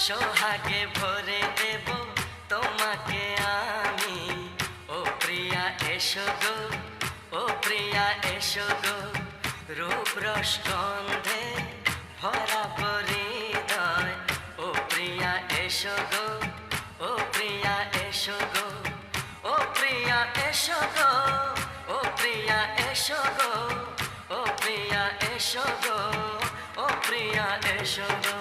সোহাগে ভরে দেব তোমাকে আমি। ও প্রিয়া এসো গো, ও প্রিয়া এসো গো, রূপ রস গন্ধে ভরা হৃদয়। ও প্রিয়া এসো গো, ও প্রিয়া এসো গো, ও প্রিয়া এসো গো, ও প্রিয়া এসো গো, ও প্রিয়া এসো গো, ও প্রিয়া এসো গো।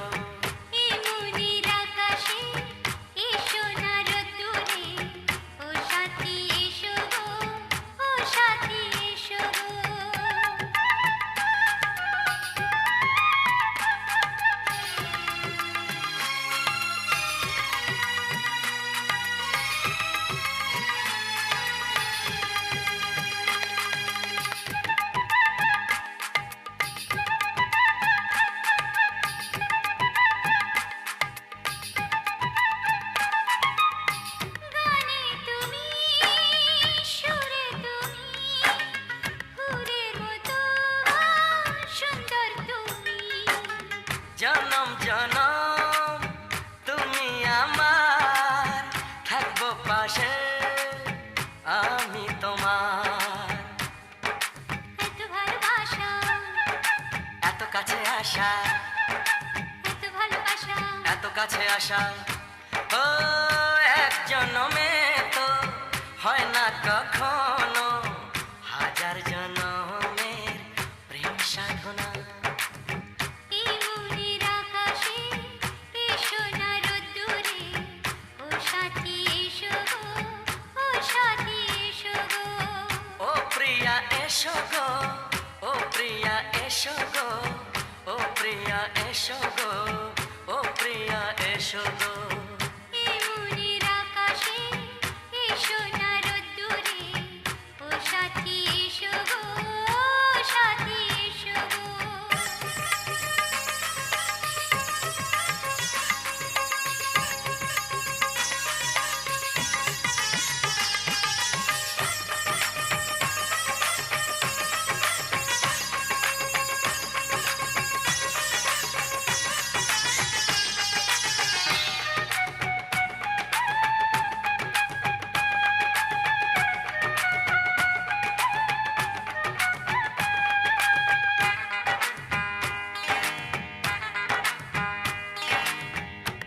জনম জনম তুমি আমার, থাকবো পাশে আমি তোমার। এত ভালোবাসা, এত কাছে আসা, এত ভালোবাসা, এত কাছে আসা, ও এক জনমে তো হয় না কখনো, হাজার জনমের প্রেম সাধনা। এসো গো, ও প্রিয়া এসো গো, ও প্রিয়া এসো গো, ও প্রিয়া এসো গো।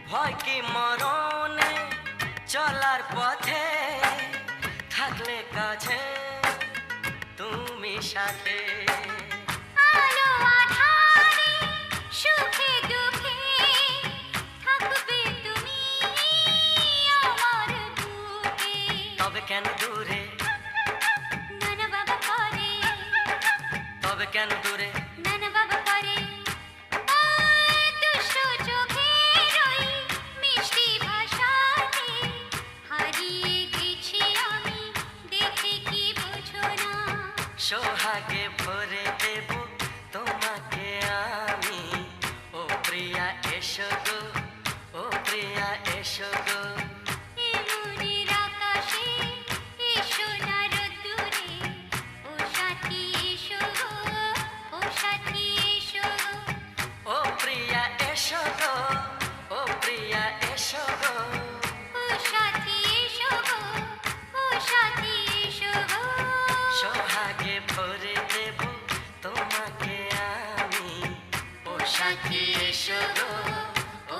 ভয় কি মরণে চলার পথে, থাকলে কাছে তুমি সাথে। আলো আঁধারে সুখে দুঃখে থাকবে তুমি আমার বুকে। তবে কেন দূরে, নানা বাবা করে, তবে কেন দূরে, নানা বাবা করে। দুষ্ট চোখের ওই মিষ্টি ভাষাতে হারিয়ে গেছি আমি, দেখে কি বোঝো না। সোহাগে ভরে দেব তোমাকে আমি। ও প্রিয়া এসো গো, ও প্রিয়া এসো গো। এমনের আকাশে এসো না রোদ্দুরে, ও সাথী এসো গো, ও সাথী এসো গো। ও প্রিয়া এসো গো, ও প্রিয়া এসো গো, ও সাথী এসো গো, ও সাথী এসো গো। সোহাগে ভরে দেব তোমাকে আমি। ও সাথী এসো গো, ও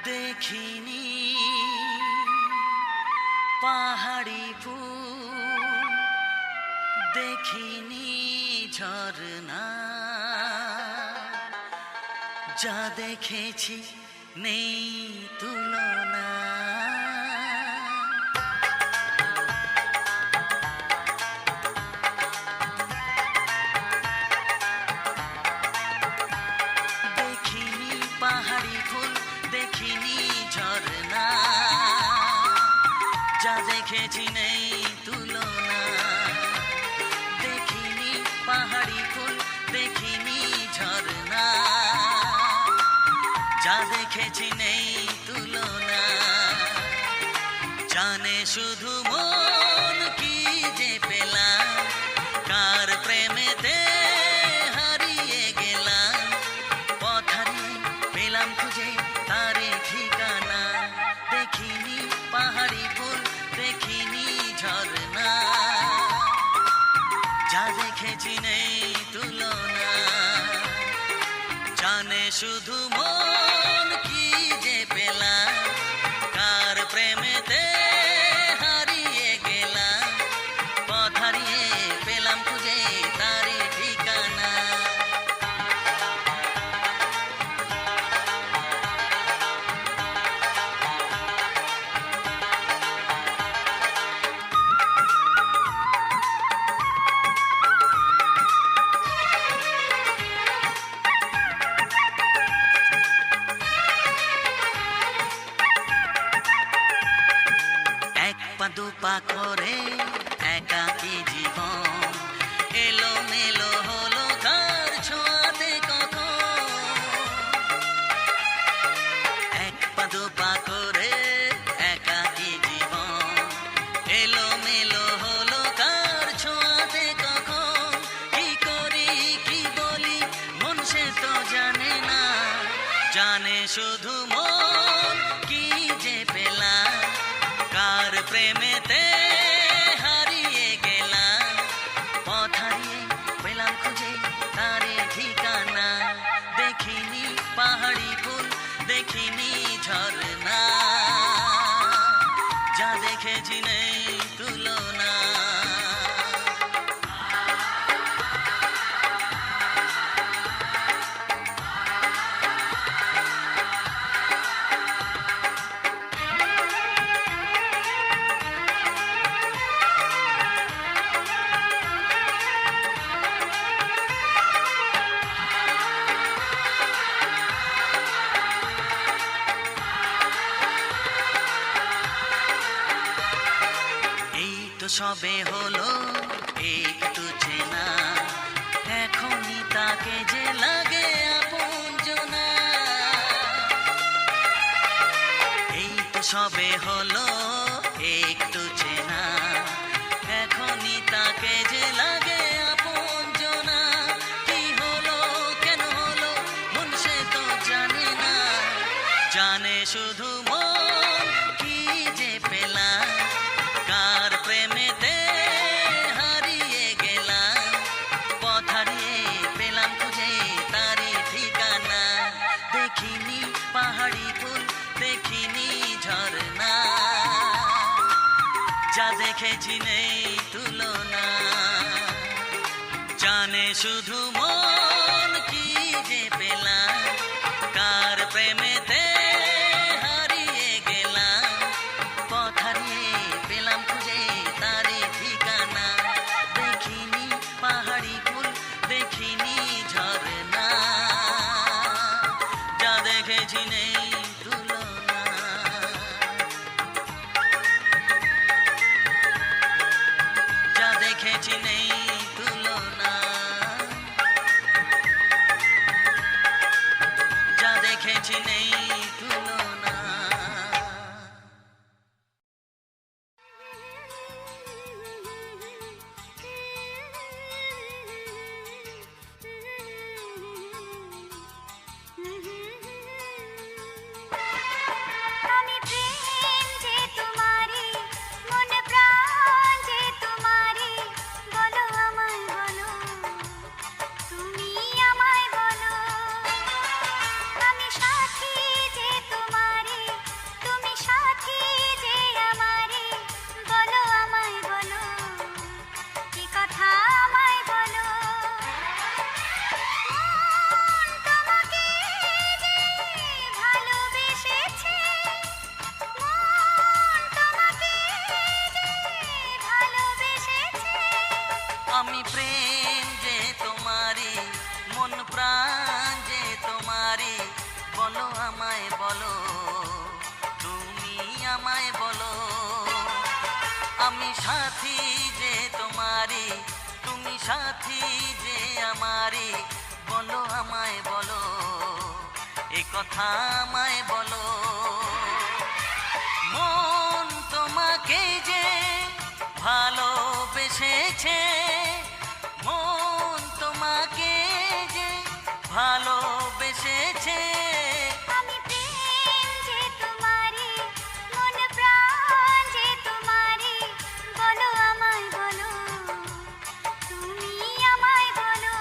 দেখিনি পাহাড়ি ফুল, দেখিনি ঝরনা, যা দেখেছি নেই তুলনা। দেখিনি পাহাড়ি ফুল, দেখিনি ঝরনা, যা দেখেছি নেই তুলনা। দেখিনি পাহাড়ি ফুল, দেখিনি ঝরনা, যা দেখেছি নেই তুলনা। জানে শুধু মন কি যে পেলাম, কার প্রেমেতে হারিয়ে গেলাম। পথ হারিয়ে পেলাম খুঁজে তারে ঠিকানা। দেখিনি পাহাড়ি ফুল, দেখিনি ঝরনা, যা দেখেছি নেই তুলনা। জানে শুধু মন কি যে পেলাম, কার প্রেমেতে হারিয়ে গেলাম। পথ হারিয়ে পেলাম খুঁজে তারি ঠিকানা। এক পা দুপা করে একাকী জীবন, এলো মেলো হলো কার ছোঁয়াতে কখন। এক পা দুপা করে একাকী জীবন, এলো মেলো হলো কার ছোঁয়াতে কখন। কি করি কি বলি মন সে তো জানে না, জানে শুধু মন কি যে পেলাম, কার প্রেমেতে হারিয়ে গেলাম। পথ হারিয়ে পেলাম খুঁজে তারে ঠিকানা। দেখিনি পাহাড়ি ফুল, দেখিনি ঝরনা, যা দেখেছি নেই তুলনা। এই তো সবে হলো একটু চেনা, এখনই তাকে যে লাগে আপনজনা। এই তো সবে হলো একটু চেনা, এখনই তাকে যে লাগে আপনজনা। কি হলো কেন হলো মন সে তো জানে না, জানে শুধু মন কি যে পেলাম, কার প্রেমেতে হারিয়ে গেলাম। পথ হারিয়ে পেলাম খুঁজে তারি ঠিকানা। দেখিনি পাহাড়ি ফুল, দেখিনি ঝরনা, যা দেখেছি নেই তুলনা। জানে শুধু মন কি যে পেলাম, কার প্রেমেতে হারিয়ে গেলাম। পথ হারিয়ে পেলাম খুঁজে তারি ঠিকানা। দেখিনি পাহাড়ি ফুল, দেখিনি ঝরনা, যা দেখেছি নেই তুলনা। যা দেখেছি নেই তুলনা। আমায় বলো, আমি সাথী যে তোমারি, তুমি সাথী যে আমারি, বলো আমায় বলো, এ কথা আমায় বলো। মন তোমাকে যে ভালোবেসেছে, মন তোমাকে যে ভালোবেসেছে, আমি প্রেম যে তোমারি, মন প্রাণ যে তোমারি, বলো আমায় বলো, তুমি আমায় বলো।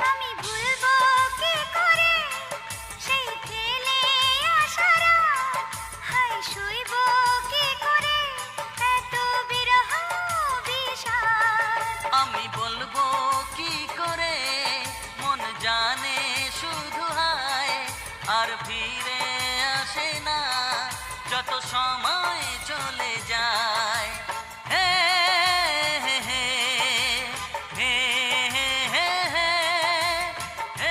আমি ভুলবো কি করে সেই ফেলে আসা রাত, হায় সইবো কি করে এত বিরহ বিষাদ। আমি বলবো কি করে, মন জানে শুধু হায়, আর ফিরে আসে না যত সময় চলে যায়। হে হে হে হে হে হে হে হে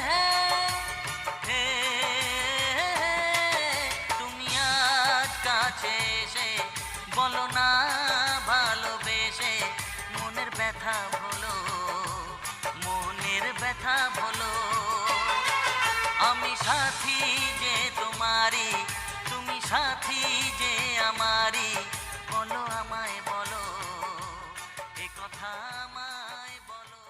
হে হে। তুমি আজ কাছে এসে বলো না ভালোবেসে, মনের ব্যথা বলো, মনের ব্যথা বলো। আমি সাথী যে তোমারি, তুমি সাথী যে আমারি, বলো আমায় বলো, এ কথা আমায় বলো।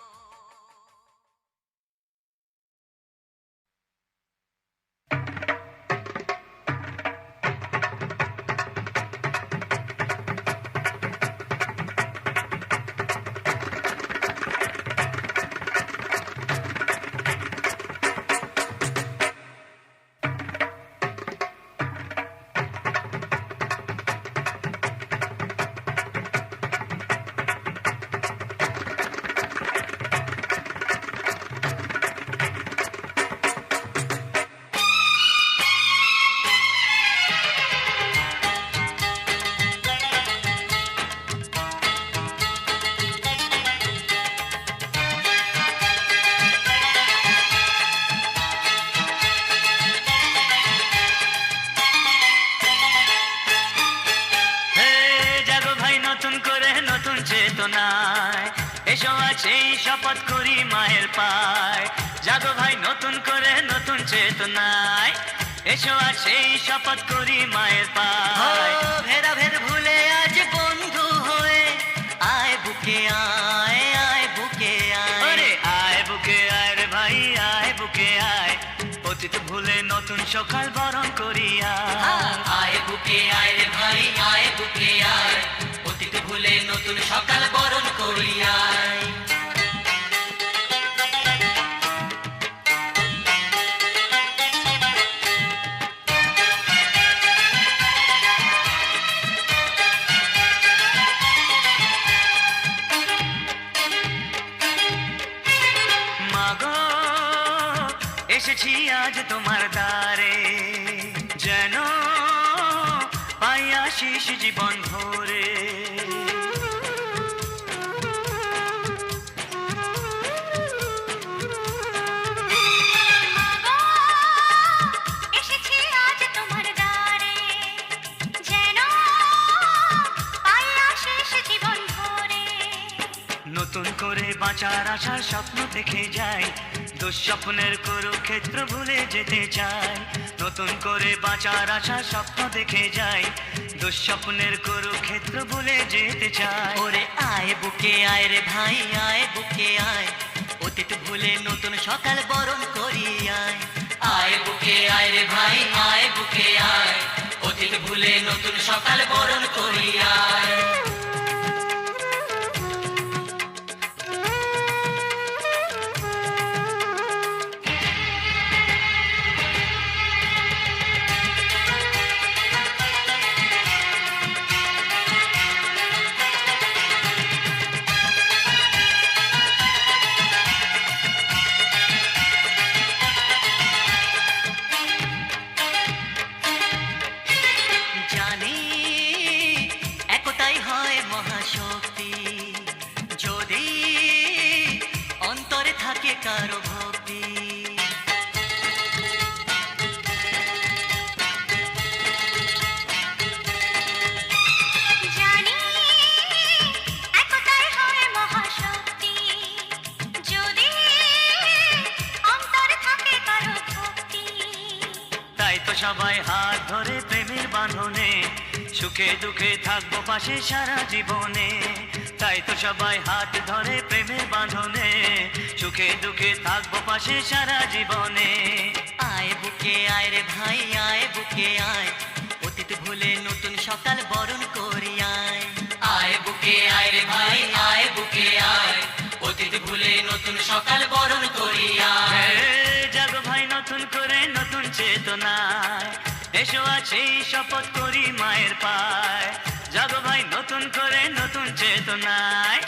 চেতনায় এসো আজ এই শপথ করি মায়ের পায়। জাগো ভাই নতুন করে নতুন চেতনায়, এসো আজ এই শপথ করি মায়ের পায়। ভেদাভেদ ভুলে আজ বন্ধু হয়ে আয় বুকে আয়, আয় বুকে আয়। আরে আয় বুকে আয় রে ভাই, আয় বুকে আয়, অতীত ভুলে নতুন সকাল বরণ করিয়া। আয় বুকে আয় রে ভাই, আয় বুকে আয়, অতীত ভুলে নতুন সকাল বরণ করিয়া। মাগো এসেছি আজ তোমার দ্বারে, যেন পাই আশিস জীবন ভরে। এসেছি আজ তোমার দ্বারে, যেন পাই আশিস জীবন ভরে। নতুন করে বাঁচার আশার স্বপ্ন দেখে যাই, দুঃস্বপ্নের কুরুক্ষেত্র ভুলে যেতে চাই, নতুন করে বাঁচার আশা স্বপ্ন দেখে যাই। দুঃস্বপ্নের কুরুক্ষেত্র ভুলে যেতে চাই। ওরে আয় বুকে আয় রে ভাই আয় বুকে আয়, অতীত ভুলে নতুন সকাল বরণ করি আয়। আয় বুকে আয় রে ভাই আয় বুকে আয়, অতীত ভুলে নতুন সকাল বরণ করি আয়। জানি একতাই হয় মহাশক্তি, যদি অন্তরে থাকে কারো ভক্তি। জানি একতাই হয় মহাশক্তি, যদি অন্তরে থাকে কারো ভক্তি। তাই তো সবাই হাত ধরে প্রেমের বাঁধনে, সুখে দুঃখে থাকবো পাশে সারা জীবনে। তাই তো সবাই হাত ধরে প্রেমের বাঁধনে, সুখে দুঃখে থাকবো পাশে সারা জীবনে। আয় বুকে আয় রে ভাই আয় বুকে আয়, অতীত ভুলে নতুন সকাল বরণ করি আয়। আয় বুকে আয় রে ভাই আয় বুকে আয়, অতীত ভুলে নতুন সকাল বরণ করি আয়। জাগো ভাই নতুন করে নতুন চেতনায়, এসো আজ সেই শপথ করি মায়ের পায়। জাগো ভাই নতুন করে নতুন চেতনায়,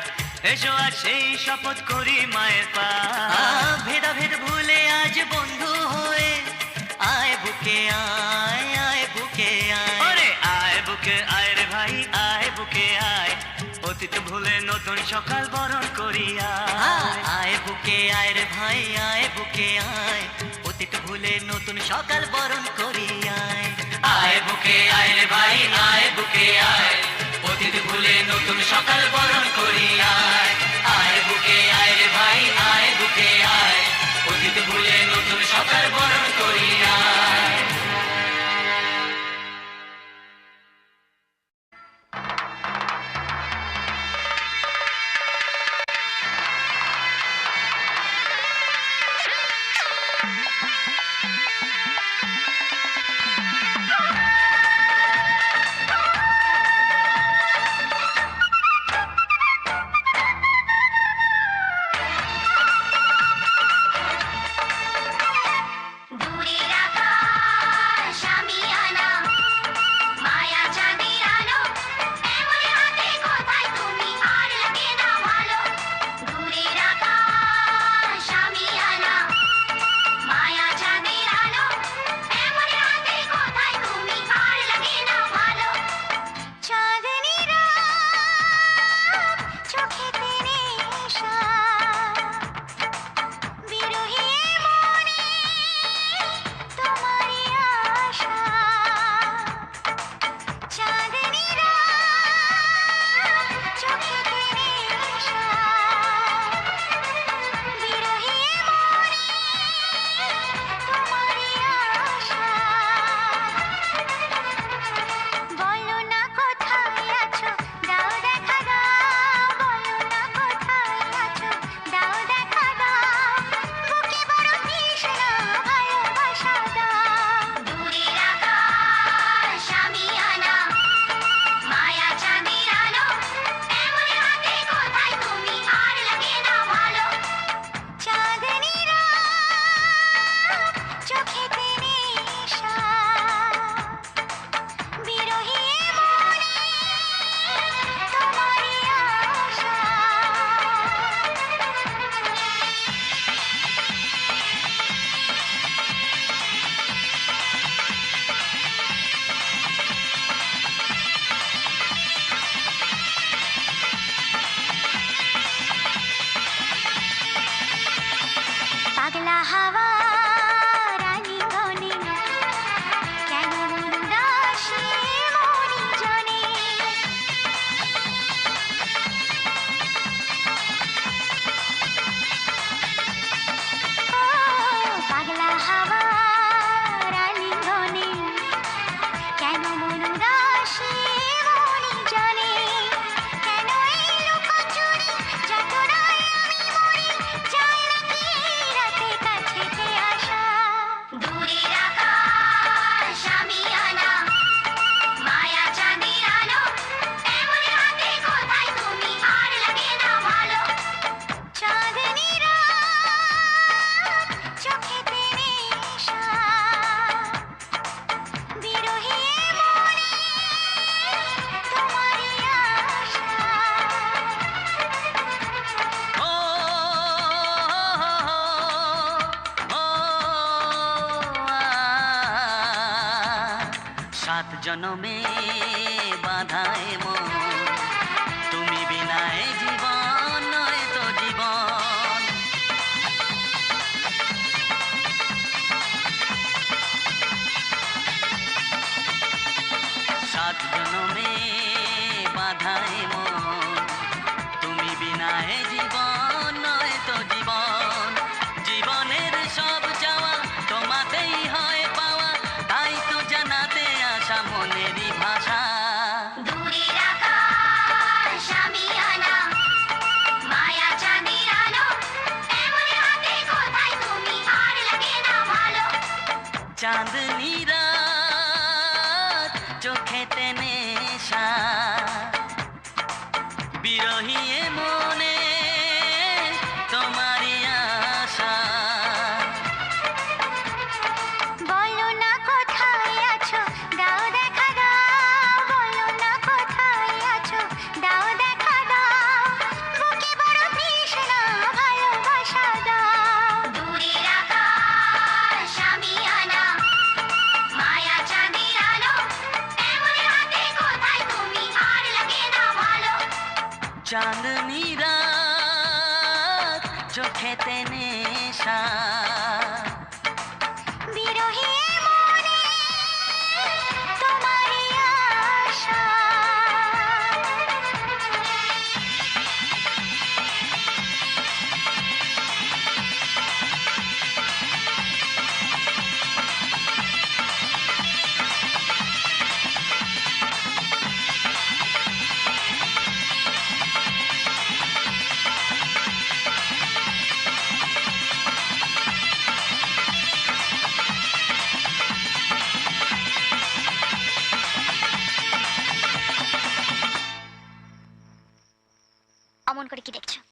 এসো আজ সেই শপথ করি মায়ের পায়। ভেদাভেদ ভুলে আজ বন্ধু হয়ে, আয় বুকে আয় আয় বুকে আয়। ওরে আয় বুকে আয় রে ভাই আয় বুকে আয়, অতীত ভুলে নতুন সকাল বরণ করি আয়। আয় বুকে আয় রে ভাই আয় বুকে আয়, অতীত ভুলে নতুন সকাল বরণ করি আয়। আয় বুকে আয় রে ভাই আয় বুকে আয়, অতীত ভুলে নতুন সকাল বরণ করি আয়। আয় বুকে আয় রে ভাই আয় বুকে আয়, অতীত ভুলে নতুন সকাল বরণ করি আয়। জনমে বাঁধায় মন, তুমি বিনায় জীবন নয় তো জীবন। সাত জনমে বাঁধায় মন, তুমি বিনায় জীবন নয় তো জীবন। জীবনের সব চাওয়া তোমাতেই হয় পাওয়া, তাই তো জানাতে আসা মনেরই ভাষা। দূরের আকাশ আমিয়ানা, মায়া চাঁদের আলো, এমন হাতে কোথায় তুমি আর লাগে না ভালো। চাঁদনি রাত চোখেতে নেশা, বিরহী এ মনে তোমারই আশা। বলো না কোথায় আছো, দাও দেখা দাও, বলো না কোথায় আছো, দাও দেখা দাও, বুকে বড় তৃষ্ণা ভালোবাসা দাও। দূরের আকাশ আমিয়ানা, মায়া চাঁদের আলো, এমন হাতে কোথায় তুমি আর লাগে না ভালো। চাঁদনি রাত চোখেতে নেশা।